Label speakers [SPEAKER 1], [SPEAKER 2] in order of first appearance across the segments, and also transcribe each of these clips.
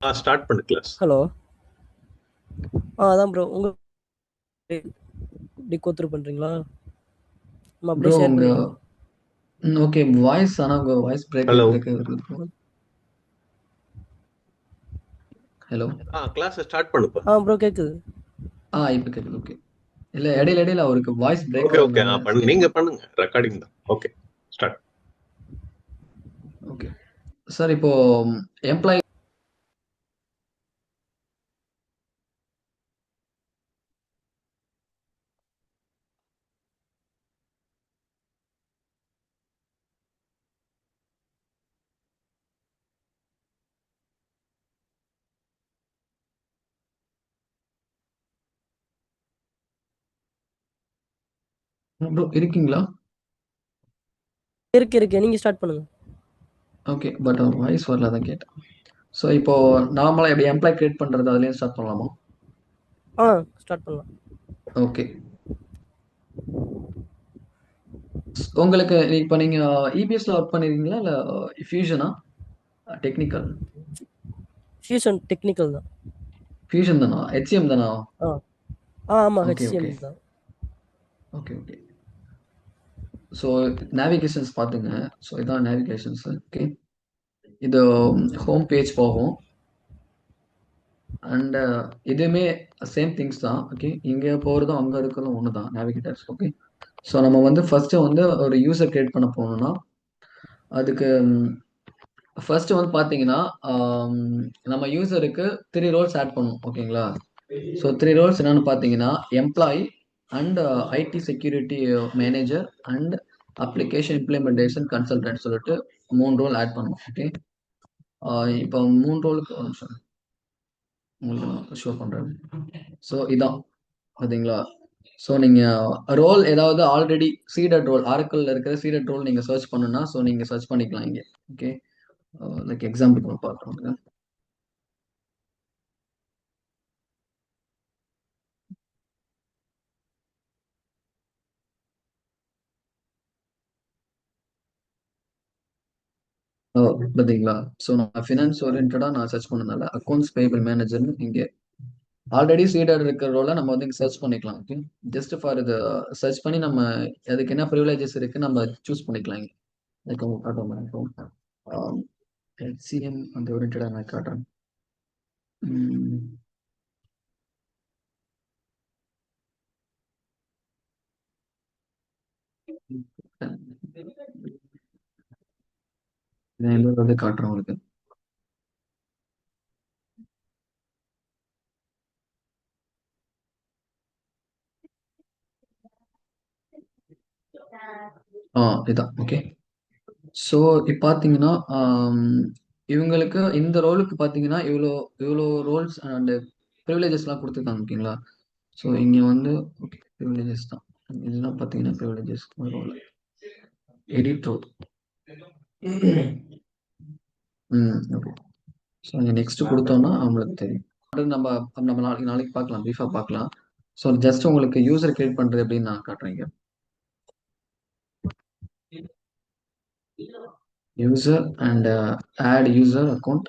[SPEAKER 1] Start பண்ணு class.
[SPEAKER 2] Hello. அதான் bro உங்க இப்படி கோத்ரூ பண்றீங்களா? நம்ம
[SPEAKER 3] ப்ரோ
[SPEAKER 2] அப்படியே ஷேர்
[SPEAKER 3] உங்க
[SPEAKER 2] பண்ணிக்கலாம்.
[SPEAKER 3] ஓகே வாய்ஸ், ஆனா உங்க வாய்ஸ் பிரேக் ஆகி
[SPEAKER 1] ஹலோ.
[SPEAKER 3] பிரேக் ஆகி வருது ப்ரோ. ஹலோ.
[SPEAKER 1] கிளாஸ் ஸ்டார்ட் பண்ணுப்பா.
[SPEAKER 2] ப்ரோ கேக்குது.
[SPEAKER 3] இப்போ கேட்குது. ஓகே. இல்லை, இடையில இடையில அவருக்கு வாய்ஸ் பிரேக்
[SPEAKER 1] ஓகே ஓகே,
[SPEAKER 3] ஆகுறதுனால சரி.
[SPEAKER 1] நீங்க பண்ணுங்க, ரெக்கார்டிங் தான். Okay, start.
[SPEAKER 3] ஓகே சார், இப்போ எம்ப்ளாயி ப்ரோ இருக்கீங்களா?
[SPEAKER 2] இருக்கு நீங்க ஸ்டார்ட் பண்ணுங்க.
[SPEAKER 3] ஓகே, பட் அவர் வாய்ஸ் வரல, தான் கேட்டேன். ஸோ இப்போ நார்மலாக எப்படி எம்ப்ளாய் கிரியேட் பண்ணுறது அதுலேயும் ஸ்டார்ட் பண்ணலாமா?
[SPEAKER 2] ஸ்டார்ட் பண்ணலாம்.
[SPEAKER 3] ஓகே. உங்களுக்கு இப்போ நீங்கள் இபிஎஸ்ல ஒர்க் பண்ணிருக்கீங்களா இல்லை ஃபியூஷனா? டெக்னிக்கல்
[SPEAKER 2] ஃபியூஷன் டெக்னிக்கல் தான்.
[SPEAKER 3] ஃபியூஷன் தானா? ஹெச்சிஎம் தானா?
[SPEAKER 2] ஆ ஆமா,
[SPEAKER 3] ஓகே
[SPEAKER 2] ஹெச்சிஎம்
[SPEAKER 3] ஓகே
[SPEAKER 2] தான்.
[SPEAKER 3] Okay okay. ஸோ நேவிகேஷன்ஸ் பார்த்துங்க. ஸோ இதான் நேவிகேஷன்ஸ். ஓகே, இது ஹோம் பேஜ் போகும். அண்ட் இதுவுமே சேம் திங்ஸ் தான். ஓகே, இங்கே போகிறதும் அங்கே இருக்கிறதும் ஒன்று தான் நேவிகேட்டர்ஸ். ஓகே, ஸோ நம்ம வந்து ஃபர்ஸ்ட்டு வந்து ஒரு யூசர் கிரியேட் பண்ண போகணும்னா அதுக்கு ஃபர்ஸ்ட் வந்து பார்த்தீங்கன்னா நம்ம யூசருக்கு த்ரீ ரோல்ஸ் ஆட் பண்ணும். ஓகேங்களா? ஸோ த்ரீ ரோல்ஸ் என்னன்னு பார்த்தீங்கன்னா employee and IT security manager and application implementation consultant சொல்லிட்டு மூணு ரோல் ஆட் பண்ணும். ஓகே, இப்போ மூணு ரோலுக்கு ஒரு நிமிஷம் உங்களுக்கு நான் ஷோ பண்ணுறேன். ஸோ இதான் பார்த்தீங்களா? ஸோ நீங்கள் ரோல் ஏதாவது ஆல்ரெடி சீடட் ரோல் ஆரக்கிளில் இருக்கிற சீடட் ரோல் நீங்கள் சர்ச் பண்ணுன்னா ஸோ நீங்கள் சர்ச் பண்ணிக்கலாம் இங்கே. ஓகே, லைக் எக்ஸாம்பிள் பார்க்குறோங்க. பார்த்தீங்களா? ஸோ நான் ஃபினான்ஸ் ஓரியன்டாக நான் சர்ச் பண்ணனால அக்கௌண்ட்ஸ் பேபிள் மேனேஜர்னு இங்கே ஆல்ரெடி சீடர் இருக்கிற ரோலை நம்ம வந்து இங்கே சர்ச் பண்ணிக்கலாம். ஓகே, ஜஸ்ட் ஃபார் இது சர்ச் பண்ணி நம்ம அதுக்கு என்ன ப்ரிவிலேஜஸ் இருக்கு நம்ம சூஸ் பண்ணிக்கலாம் இங்கே. லைக் காட்டுறோம் ஹெச்சிஎம் அந்த ஓரியன்டாக நான் காட்டுறேன். வந்து காட்டுறேன் உங்களுக்கு. இதான். ஓகே, ஸோ இப்போ பார்த்தீங்கன்னா இவங்களுக்கு இந்த ரோலுக்கு பார்த்தீங்கன்னா இவ்வளோ இவ்வளோ ரோல்ஸ் அண்ட் ப்ரிவிலேஜஸ்லாம் கொடுத்துருக்காங்க. ஓகேங்களா? ஸோ இங்கே வந்து ஓகே ப்ரிவிலேஜஸ் தான் இதெல்லாம் பார்த்தீங்கன்னா privileges role edit role. Okay, so இங்கே நெக்ஸ்ட் கொடுத்தோம்னா அவங்களுக்கு தெரியும். அடுத்து நம்ம நம்ம நாளைக்கு நாளைக்கு பார்க்கலாம், ப்ரீஃபாக பார்க்கலாம். ஸோ ஜஸ்ட் உங்களுக்கு யூசர் கிரியேட் பண்ணுறது எப்படின்னு நான் காட்டுறேங்க. User and add user account.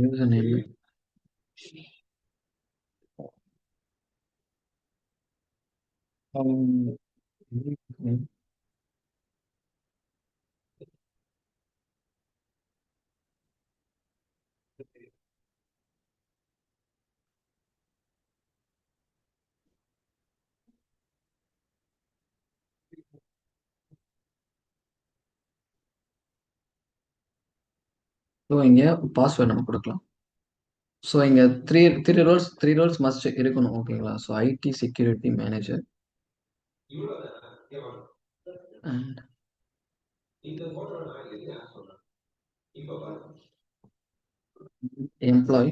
[SPEAKER 3] User name. So இங்கே பாஸ்வேர்ட் நம்ம கொடுக்கலாம். ஸோ இங்கே த்ரீ ரோல்ஸ் மஸ்ட் இருக்கணும். ஓகேங்களா? So IT security manager and employ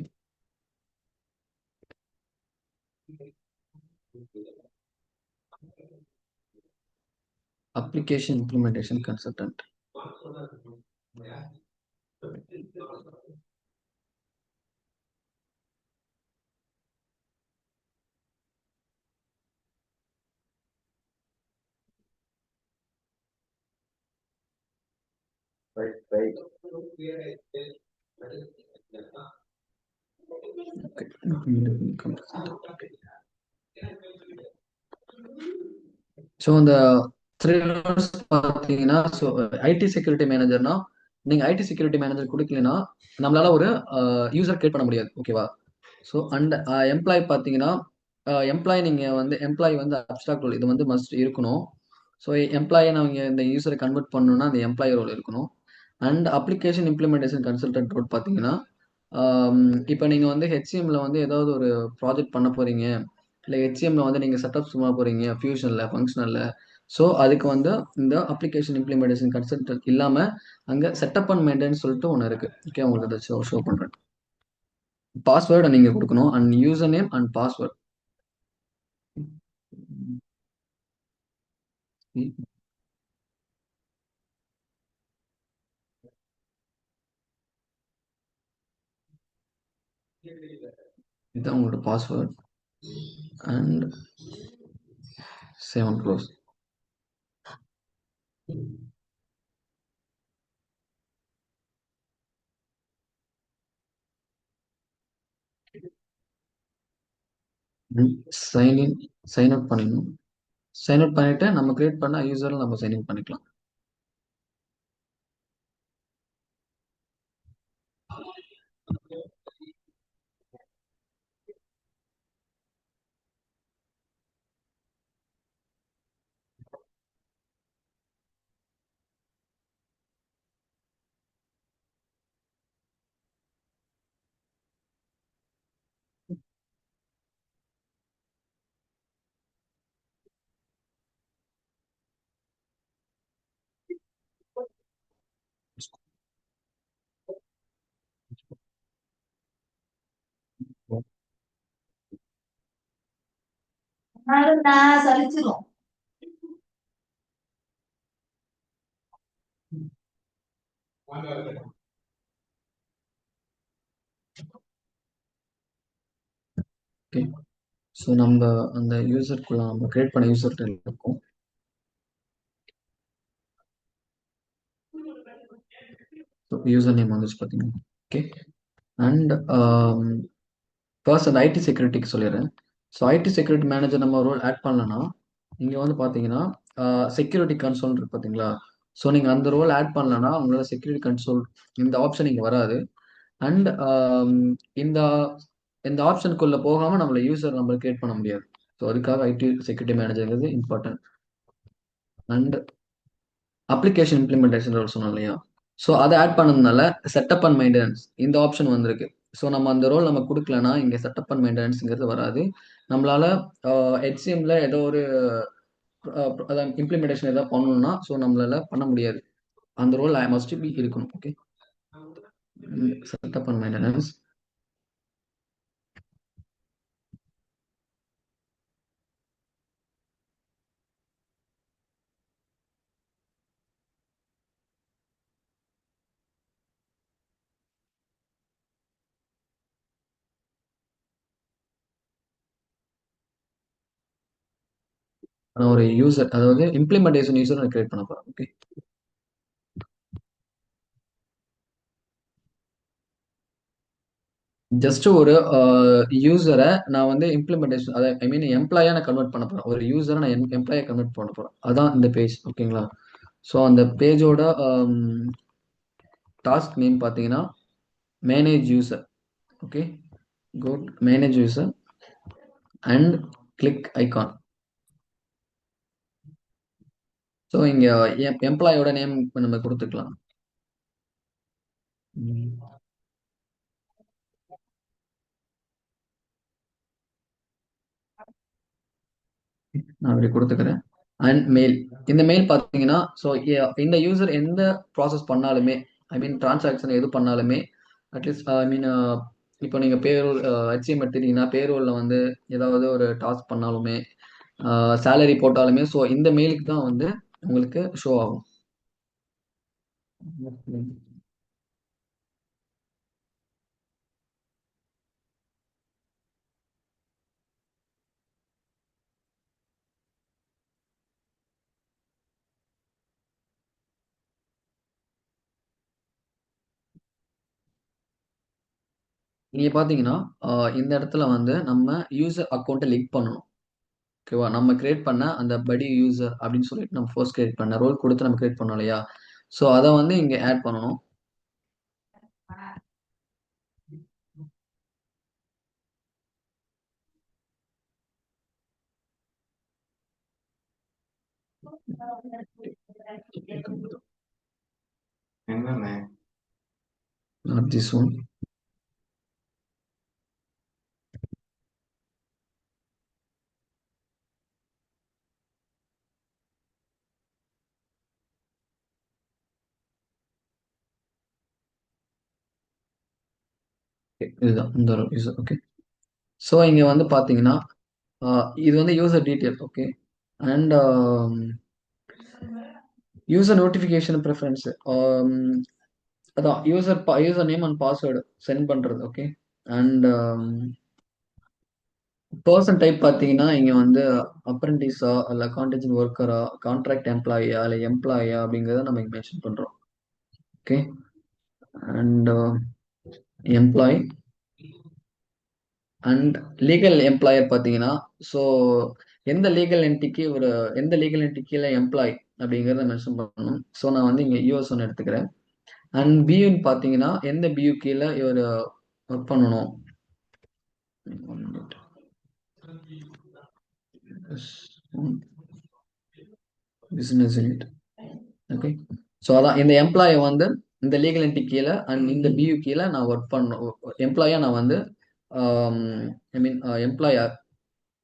[SPEAKER 3] application implementation consultant. So இந்த 3 roles பார்த்தீங்கன்னா, ஸோ ஐடி செக்யூரிட்டி மேனேஜர்னா நீங்க ஐடி செக்யூரிட்டி மேனேஜர் கொடுக்கலனா நம்மளால ஒரு யூசர் கிரியேட் பண்ண முடியாது. ஓகேவா? ஸோ அண்ட் எம்ப்ளாய் பார்த்தீங்கன்னா, எம்ப்ளாய் நீங்க வந்து எம்ப்ளாய் வந்து அப்ஸ்ட்ராக்ட் ரோல் இது வந்து மஸ்ட் இருக்கணும். ஸோ எம்ப்ளாயை நாங்கள் இந்த யூசரை கன்வெர்ட் பண்ணணும்னா அந்த எம்ப்ளாயி ரோல் இருக்கணும். And application implementation consultant role பார்த்தீங்கன்னா, இப்போ நீங்கள் வந்து ஹெச்சிஎம்ல வந்து ஏதாவது ஒரு ப்ராஜெக்ட் பண்ண போறீங்க, இல்லை ஹெச்சிஎம்ல வந்து நீங்கள் செட்டப்ஸ் பண்ண போறீங்க ஃபியூஷனில் ஃபங்க்ஷனில். ஸோ அதுக்கு வந்து இந்த அப்ளிகேஷன் இம்ப்ளிமெண்டேஷன் கன்சல்டன்ட் இல்லாமல் அங்கே செட்டப் அண்ட் மெயின்டைன் சொல்லிட்டு ஒன்று இருக்கு. ஓகே, உங்களுக்கு அதை ஷோ பண்ணுறேன். பாஸ்வேர்டை நீங்கள் கொடுக்கணும் and user name and password. இதுதான் உங்களோட password and save and close. Sign out பண்ணிடணும். சைன் அவுட் பண்ணிட்டு நம்ம கிரியேட் பண்ண யூசர்ல நம்ம சைன் இன் பண்ணிக்கலாம்.
[SPEAKER 4] சலிச்சிரும்.
[SPEAKER 3] ஓகே, ஸோ நம்ம அந்த யூசருக்குள்ள நம்ம கிரியேட் பண்ண யூசர் இருக்கும். யூசர் நேம் வந்துச்சு பார்த்தீங்கன்னா. ஓகே, அண்ட் ஃபர்ஸ்ட் அந்த ஐடி செக்யூரிட்டிக்கு சொல்லிடுறேன். ஸோ ஐடி செக்யூரிட்டி மேனேஜர் நம்ம ரோல் ஆட் பண்ணலன்னா இங்கே வந்து பார்த்தீங்கன்னா செக்யூரிட்டி கன்சோல் இருக்கு பார்த்தீங்களா? ஸோ நீங்கள் அந்த ரோல் ஆட் பண்ணலன்னா உங்களால் செக்யூரிட்டி கன்சோல் இந்த ஆப்ஷன் இங்கே வராது. அண்ட் இந்த இந்த ஆப்ஷனுக்குள்ள போகாமல் நம்மள யூசர் நம்ம கிரியேட் பண்ண முடியாது. ஸோ அதுக்காக ஐடி செக்யூரிட்டி மேனேஜர்ங்கிறது important. And application implementation role சொன்னோம் இல்லையா? ஸோ அதை ஆட் பண்ணதுனால செட்டப் அண்ட் மெயின்டெனன்ஸ் இந்த ஆப்ஷன் வந்திருக்கு. ஸோ நம்ம அந்த ரோல் நம்ம கொடுக்கலனா இங்கே செட்டப் அண்ட் மெயின்டெனன்ஸ்ங்கிறது வராது. நம்மளால ஹெச்சிஎம்ல ஏதோ ஒரு அதான் இம்ப்ளிமெண்டேஷன் ஏதாவது பண்ணணும்னா ஸோ நம்மளால பண்ண முடியாது. அந்த ரோல் மஸ்ட் பி இருக்கணும். Okay, setup and maintenance. நான் ஒரு யூசர் அதாவது இம்ப்ளிமெண்டேஷன் யூசர் நான் கிரியேட் பண்ண போறேன். ஓகே, ஜஸ்ட் ஒரு யூசரை நான் வந்து இம்ப்ளிமெண்டேஷன் அதை ஐ மீன் எம்ப்ளாயா நான் கன்வெர்ட் பண்ண போறேன். ஒரு யூசரை நான் எம்ப்ளாயை கன்வெர்ட் பண்ண போறேன். அதான் இந்த பேஜ். ஓகேங்களா? ஸோ அந்த பேஜோட டாஸ்க் நேம் பார்த்தீங்கன்னா manage user. Okay, go manage user and click icon. So இங்க எம்ப்ளாயோட நேம் நம்ம கொடுத்துக்கலாம். நான் அப்படி கொடுத்துக்கிறேன். And mail. இந்த மெயில் பார்த்தீங்கன்னா ஸோ இந்த யூசர் எந்த ப்ராசஸ் பண்ணாலுமே ஐ மீன் டிரான்சாக்ஷன் எது பண்ணாலுமே அட்லீஸ்ட் ஐ மீன் இப்போ நீங்க பேரோல் HCM எடுத்துட்டீங்கன்னா பேரோல்ல வந்து ஏதாவது ஒரு டாஸ்க் பண்ணாலுமே சேலரி போட்டாலுமே ஸோ இந்த மெயிலுக்கு தான் வந்து உங்களுக்கு ஷோ ஆகும். நீங்க பார்த்தீங்கன்னா இந்த இடத்துல வந்து நம்ம யூசர் அக்கௌண்ட்டை லிங்க் பண்ணணும். ஓகேவா? நம்ம கிரியேட் பண்ண அந்த படி யூசர் அப்படின்னு சொல்லிட்டு நம்ம ஃபர்ஸ்ட் கிரியேட் பண்ண ரோல் கொடுத்து நம்ம கிரியேட் பண்ணோம் இல்லையா? ஸோ அதை வந்து இங்கே ஆட் பண்ணணும். Not this one. Okay, இதுதான் இந்த யூசர். ஓகே. ஸோ இங்கே வந்து பார்த்தீங்கன்னா இது வந்து user detail. Okay. And user notification preference அதான் user name and password sent பண்ணுறது. ஓகே. அண்ட் பர்சன் டைப் பார்த்தீங்கன்னா இங்கே வந்து அப்ரெண்டிஸா இல்லை கான்டெக்ட் ஒர்க்கரா கான்ட்ராக்ட் எம்ப்ளாயியா இல்லை எம்ப்ளாயா அப்படிங்கிறத நம்ம இங்கே மென்ஷன் பண்ணுறோம். Okay. And employ and legal employer பார்த்தீங்கன்னா ஸோ எந்த லீகல் என்டிட்டி கீழே எம்ப்ளாய் அப்படிங்கிறத மென்ஷன் பண்ணணும். ஸோ நான் வந்து இங்கே யூஎஸ் ஒன்று எடுத்துக்கிறேன். அண்ட் பியூன்னு பார்த்தீங்கன்னா எந்த பியூ கீழே இவர் ஒர்க் பண்ணணும். Business unit. ஓகே. ஸோ அதான் இந்த எம்ப்ளாயை வந்து இந்த லீகல் என்டிட்டி கீழே அண்ட் இந்த பியூ கீழே நான் ஒர்க் பண்ணணும். எம்ப்ளாயா நான் வந்து ஐ மீன் எம்ப்ளாயா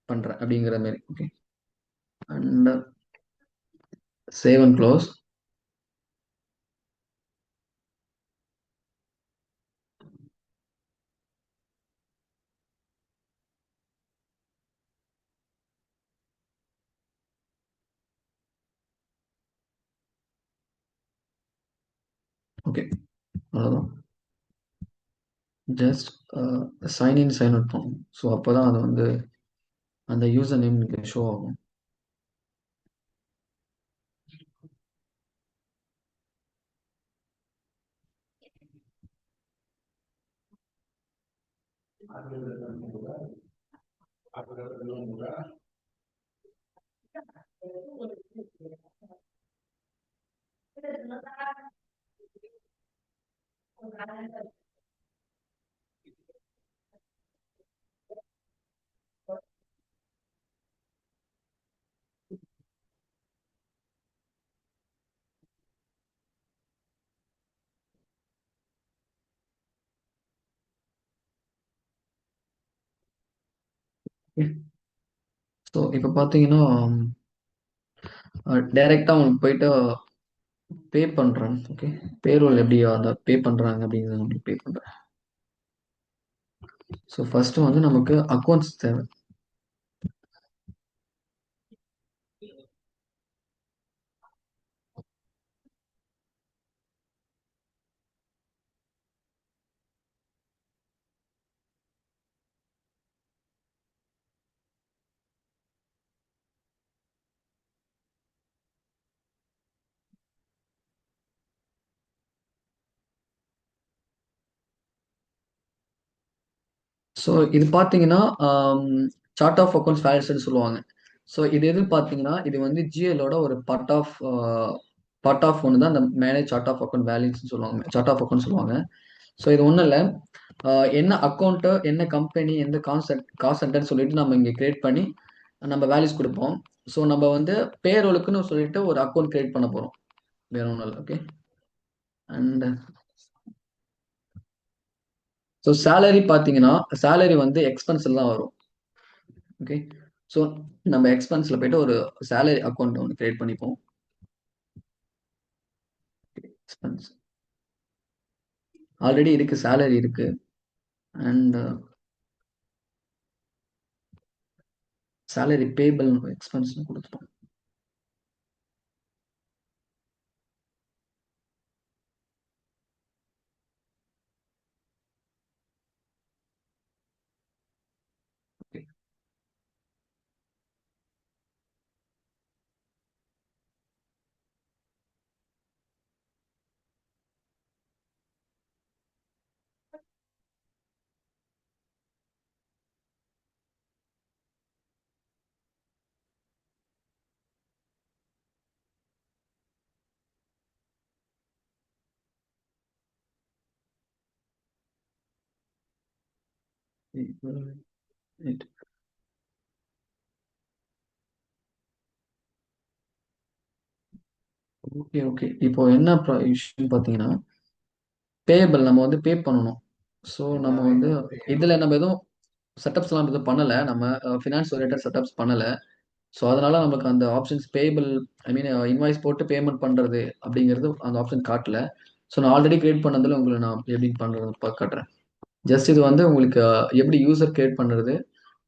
[SPEAKER 3] பண்றேன் அப்படிங்கிற மாதிரி. Okay. And save and close. Okay. அவ்வளோதான். ஜஸ்ட் சைன் அவுட் பண்ணும். ஸோ அப்போ தான் அது வந்து அந்த யூசர் நேம் ஷோ ஆகும். ஸோ இப்போ பார்த்தீங்கன்னா டைரெக்டாக உங்களுக்கு போயிட்டு பே பண்ணுறேன். ஓகே. பேரோல் எப்படி அதை பே பண்ணுறாங்க அப்படிங்கிறத உங்களுக்கு பே பண்ணுறேன். ஸோ ஃபர்ஸ்ட் வந்து நமக்கு அக்கௌண்ட்ஸ் தேவை. ஸோ இது பார்த்தீங்கன்னா சார்ட் ஆஃப் அக்கௌண்ட்ஸ் வேல்யூஸ்னு சொல்லுவாங்க. ஸோ இது எது பார்த்தீங்கன்னா இது வந்து ஜிஎலோட ஒரு பார்ட் ஆஃப் ஒன்று தான் இந்த மேனேஜ் சார்ட் ஆஃப் அக்கௌண்ட் வேல்யூஸ்னு சொல்லுவாங்க. சார்ட் ஆஃப் அக்கௌண்ட் சொல்லுவாங்க. ஸோ இது ஒன்றும் இல்லை. என்ன அக்கௌண்ட்டு என்ன கம்பெனி எந்த காஸ்ட் சென்டர்னு சொல்லிட்டு நம்ம இங்கே கிரியேட் பண்ணி நம்ம வேல்யூஸ் கொடுப்போம். ஸோ நம்ம வந்து பேரோலுக்குன்னு சொல்லிட்டு ஒரு அக்கௌண்ட் கிரியேட் பண்ண போகிறோம். வேற ஒன்றும் இல்லை. ஓகே. அண்ட் ஸோ சேலரி பார்த்தீங்கன்னா சேலரி வந்து எக்ஸ்பென்ஸில் தான் வரும். ஓகே. ஸோ நம்ம எக்ஸ்பென்ஸில் போயிட்டு ஒரு சேலரி அக்கௌண்ட் ஒன்று கிரியேட் பண்ணிப்போம். எக்ஸ்பென்ஸ் ஆல்ரெடி இருக்கு, சேலரி இருக்கு. அண்ட் salary payable expense கொடுத்துட்டோம். Okay. Right. Okay okay. இப்போ என்ன விஷயம் பார்த்தீங்கன்னா, பேயபிள் நம்ம வந்து பே பண்ணணும். ஸோ நம்ம வந்து இதுல நம்ம எதுவும் செட்டப்ஸ்லாம் எதுவும் பண்ணல. நம்ம ஃபினான்ஸ் ரிலேட்டட் செட்டப்ஸ் பண்ணல. ஸோ அதனால நமக்கு அந்த ஆப்ஷன்ஸ் பேயபிள் ஐ மீன் இன்வாய்ஸ் போட்டு பேமெண்ட் பண்றது அப்படிங்கிறது அந்த ஆப்ஷன் காட்டல. ஸோ நான் ஆல்ரெடி கிரியேட் பண்ணதுல உங்களுக்கு நான் எப்படி பண்றது காட்டுறேன். ஜஸ்ட் இது வந்து உங்களுக்கு எப்படி யூசர் கிரியேட் பண்றது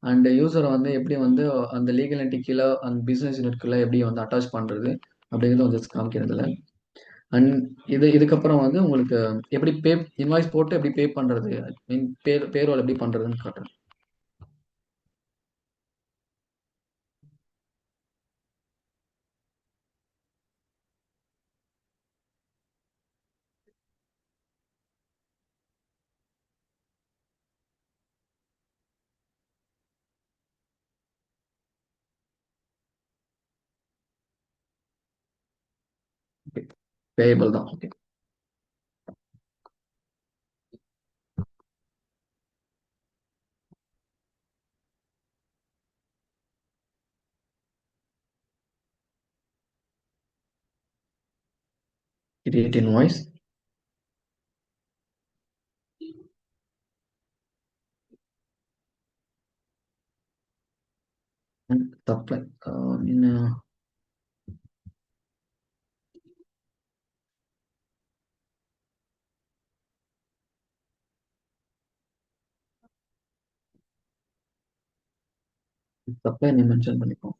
[SPEAKER 3] அண்ட் யூசரை வந்து எப்படி வந்து அந்த லீகல் என்டிட்டி கீழே அந்த பிசினஸ் யூனிட்குள்ள எப்படி வந்து அட்டாச் பண்றது அப்படிங்கிறது வந்து காமிக்கிறதுல. அண்ட் இதுக்கப்புறம் வந்து உங்களுக்கு எப்படி பே இன்வாய்ஸ் போட்டு எப்படி பே பண்றது மீன் பேரோல் எப்படி பண்றதுன்னு காட்டுறேன். பேயபிள் தான். Okay. Create invoice and supply என்ன சப்ளை நீ மென்ஷன் பண்ணிப்போம்.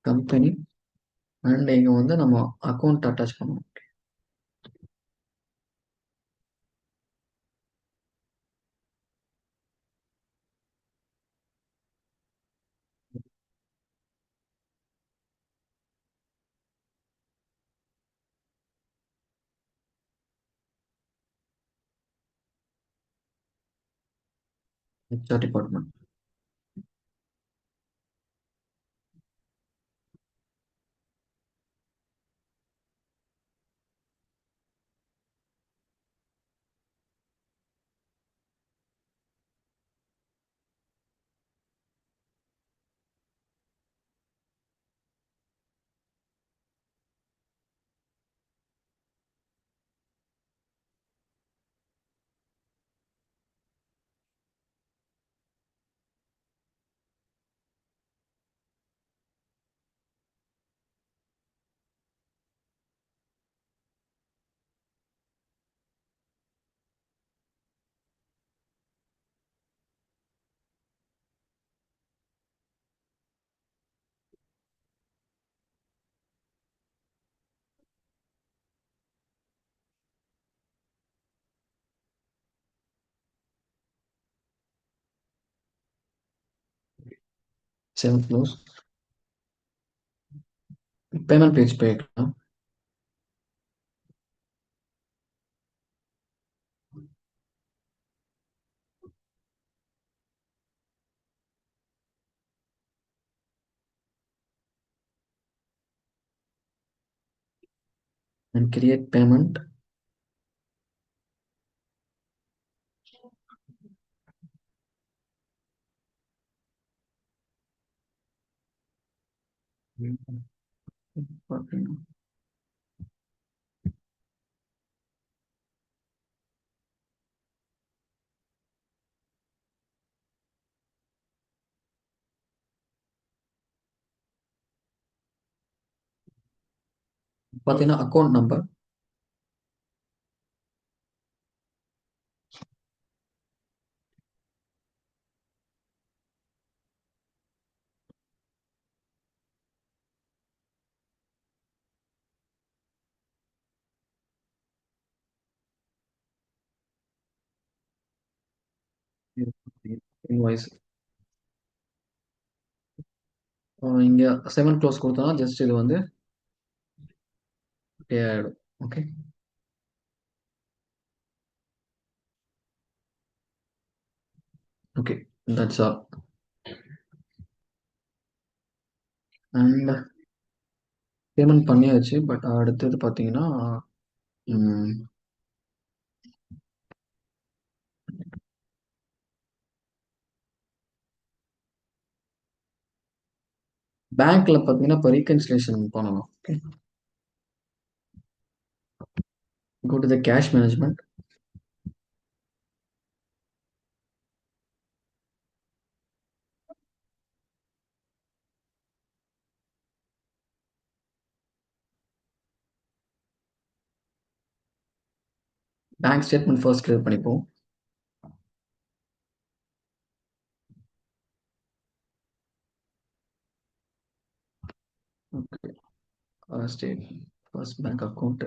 [SPEAKER 3] கம்பெனி அண்ட் இங்க வந்து நம்ம அக்கௌண்ட் அட்டாச் பண்ணணும். HR department. Save close. Payment page போய்க்கலாம். and create payment. பார்த்தீங்கன்னா அக்கௌண்ட் நம்பர், இன்வாய்ஸ். இங்க அசைன்மெண்ட் க்ளோஸ் கொடுத்தோம்னா ஜஸ்ட் இது வந்து பே ஆயிடும். Okay, okay, that's all. And payment பண்ணியாச்சு. பட் அடுத்தது பார்த்தீங்கன்னா பேங்க்ல பார்த்தீங்கன்னா இப்போ ரீகன்சிலேஷன் பண்ணணும். Okay, go to the cash management. Bank statement first create பண்ணிப்போம். Okay, state first bank account.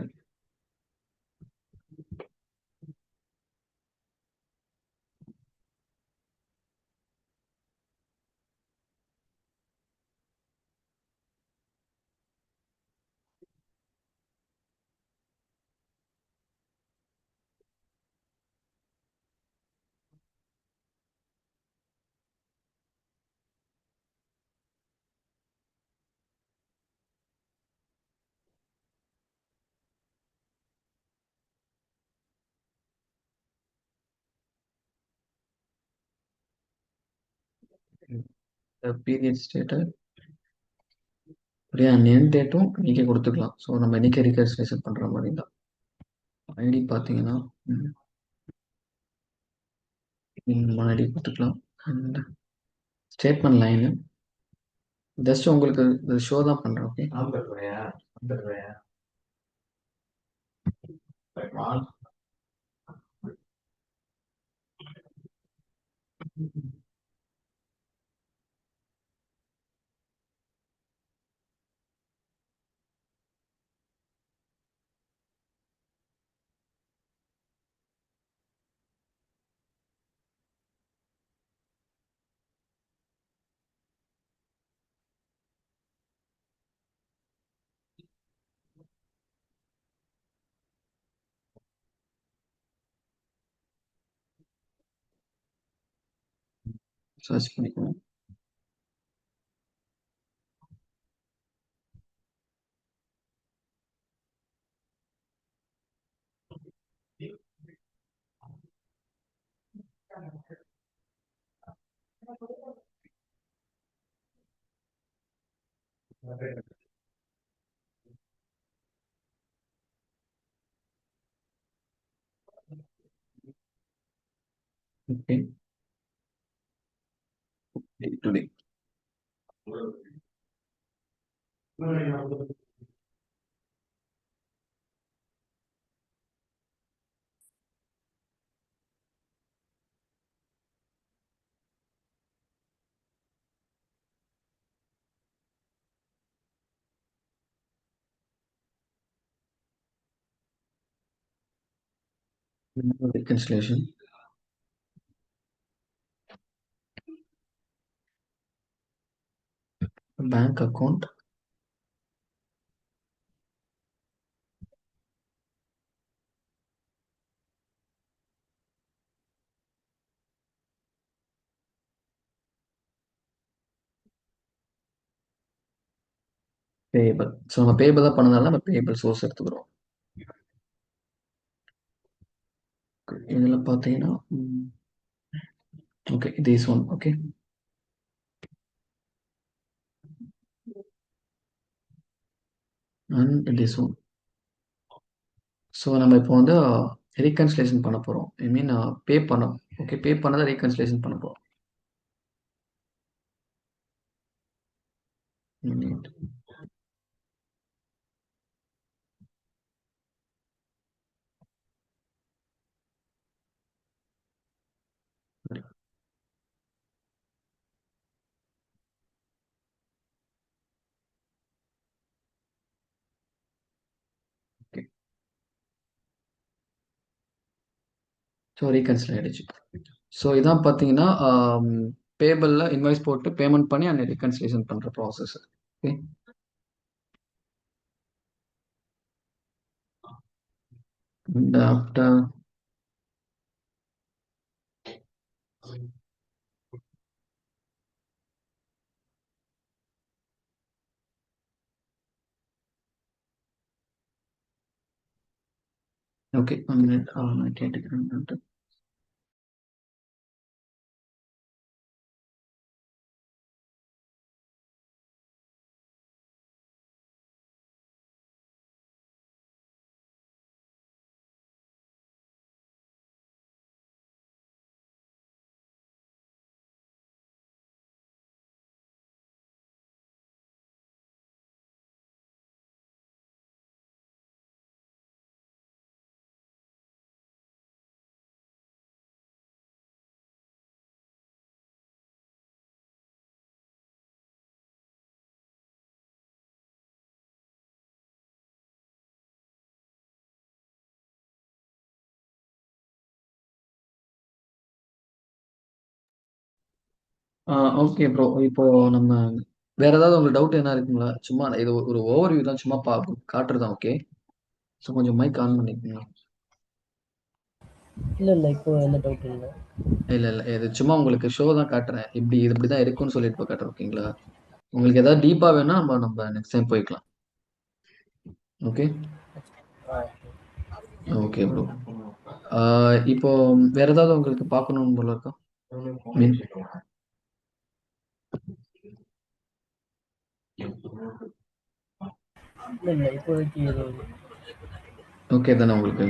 [SPEAKER 3] Period state அப்படியே நேம் டேட்டும் இன்னைக்கே கொடுத்துக்கலாம். ஸோ நம்ம இன்னைக்கே ரீகன்சிலேஷன் பண்ணுற மாதிரி தான். ஐடி பார்த்தீங்கன்னா ஐடி கொடுத்துக்கலாம். அண்ட் ஸ்டேட்மெண்ட் லைனு ஜஸ்ட் உங்களுக்கு ஷோ தான் பண்ணுறேன். ஓகே, சர்ச் பண்ணிக்கணும். Okay, today reconciliation. Bank account, payable. So நம்ம பேயபிளாக பண்ணதால நம்ம பேயபிள் சோர்ஸ் எடுத்துக்கிறோம். இதுல பார்த்தீங்கன்னா okay this one okay and this one. So நம்ம இப்போ வந்து ரீகன்சிலேஷன் பண்ண போகிறோம். ஐ மீன் பே பண்ணோம். ஓகே பே பண்ணதை ரீகன்சிலேஷன் பண்ண போகிறோம். ஓகே ஸோ ரீகன்சில் ஆகிடுச்சு. ஸோ இதான் பார்த்தீங்கன்னா பேபிளில் இன்வாய்ஸ் போட்டு பேமெண்ட் பண்ணி அந்த ரீகன்சிலேஷன் பண்ணுற process. Okay and after okay 1 minute I can take it. Okay bro. இப்போ நம்ம வேற ஏதாவது உங்களுக்கு டவுட் என்ன இருக்குங்களா? சும்மா இது ஒரு ஓவர்வியூ தான், சும்மா காட்டுறது தான். ஓகே ஸோ கொஞ்சம் மைக் ஆன் பண்ணிக்கோங்க.
[SPEAKER 2] இல்ல இப்போ எந்த டவுட் இல்லை.
[SPEAKER 3] இல்லை இது சும்மா உங்களுக்கு ஷோ தான் காட்டுறேன். இப்படி தான் இருக்கும்னு சொல்லிட்டு இப்போ காட்டுறேன். ஓகேங்களா? உங்களுக்கு ஏதாவது டீப்பாக வேணா நம்ம நெக்ஸ்ட் டைம் போய்க்கலாம். Okay okay bro. இப்போ வேற ஏதாவது உங்களுக்கு பார்க்கணும் போல இருக்கா? மீன்
[SPEAKER 2] இல்ல இப்போதைக்கு எதுவும் இல்லை.
[SPEAKER 3] ஓகே தானே உங்களுக்கு?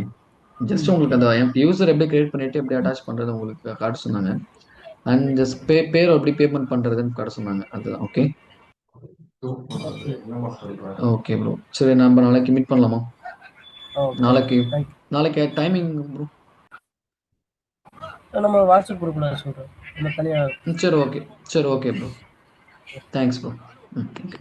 [SPEAKER 3] ஜஸ்ட் உங்களுக்கு அந்த யூசர் எப்படி கிரியேட் பண்ணிட்டு எப்படி அட்டாச் பண்றது உங்களுக்கு காட்ட சொன்னாங்க. அண்ட் ஜஸ்ட் பேர் எப்படி பேமெண்ட் பண்றதுன்னு காட்ட சொன்னாங்க. அதுதான். Okay okay bro. சரி நம்ம நாளைக்கு மீட் பண்ணலாமா? நாளைக்கு
[SPEAKER 2] தேங்க்யூ.
[SPEAKER 3] நாளைக்கு டைமிங் ப்ரோ?
[SPEAKER 2] நம்ம வாட்ஸ்அப் குரூப்ல சொல்றேன். நம்ம தனியா
[SPEAKER 3] சரி ஓகே ப்ரோ. Thanks bro. ம் ஓகே.